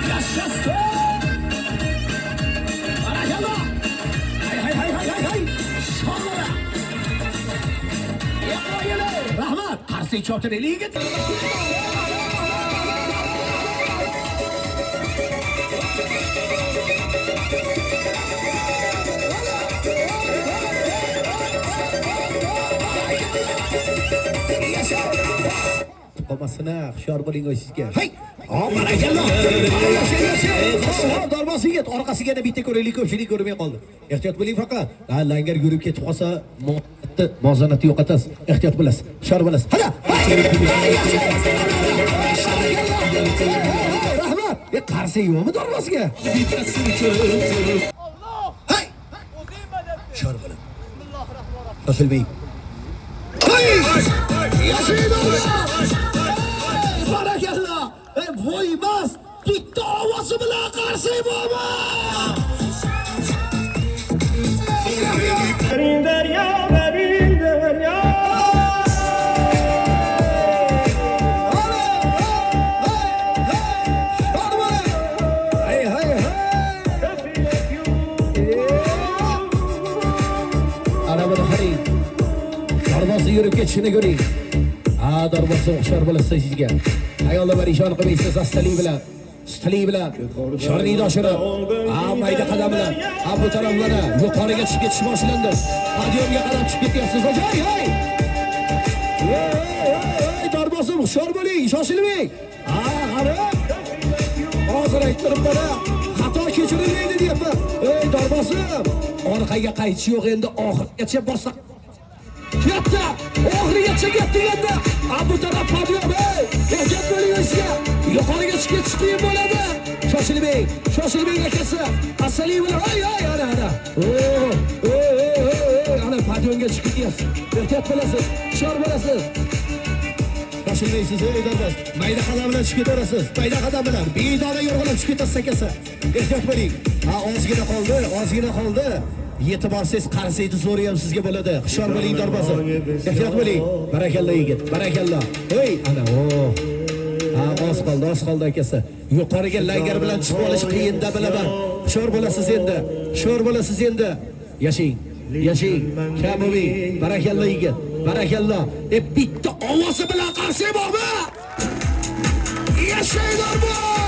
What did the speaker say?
Yaşasın! Barakalla! Hay! Şanlara! Yapmayın! Rahmat! Karşı çöpten eliyi getir! Olmasına hushyor bo'ling sizga. Hay! Barakalla! Darvozasiga yet, orqasiga bitta ko'raylik, ko'pchilik ko'rmay qoldi. Ehtiyot bo'ling faqat. Langar yurib ketib qolsa, muvozanatni yo'qotasiz. Ehtiyot bo'lasiz. Hushyor bo'lasiz. Hada! Rahmat! Qarshi yo'qmi darvozasiga? Hay! Hushyor bo'ling. Shoshilmang. Barakalla! Voymas! Bitta ovozi bilan qarshi bo'lma! Arabada haring. Darvoza yurib ketishini ko'ring. Darvoza hushyor bo'lasiz sizga. Ayollar parishon qilmaysiz astalik bilan. Stili bilan. Shorniyni oshirib. Mayda qadam bilan. Bu taraflara yuqoriga chiqib ketish boshlandi. Podiumga qadam chiqib ketyapsiz. Hey! Darvoza hushyor bo'ling, shoshilmang. Qarab. Hozir ayttiribman. Xato kechirilmaydi deyapman. Darvoza. Orqaga qaytish yo'q endi oxirigacha borsa. Yatta! Oxirigacha ketdi endi. Bu taraf podium. Ehtiyot bo'ling sizga. Yuqoriga chiqib ketish qiyin bo'ladi. Shoshilmang akasi. Asaliy bilan ana. Ana podiumga chiqib ketyapsiz. Ehtiyot bo'lasiz. Hushyor bo'lasiz. Shoshilmaysiz, darvoz. Mayda qadam bilan chiqib ketarasiz. Mayda qadam bilan bedona yo'rg'alab chiqib ketasiz akasi. Ehtiyot bo'ling. Ozgina qoldi. Yetib olsangiz qarsaydi zo'ri ham sizga bo'ladi. Hushyor bo'ling darvoza. Ehtiyot bo'ling. Barakalla yigit. Barakalla. Ana oz qoldi akasi. Yuqoriga langar bilan chiqib olish qiyin-da bilaman. Hushyor bo'lasiz endi. Yashang. Kamovi. Barakalla yigit. Barakalla. Bitta ovozi bilan qarshi borma. Yashang darvoza.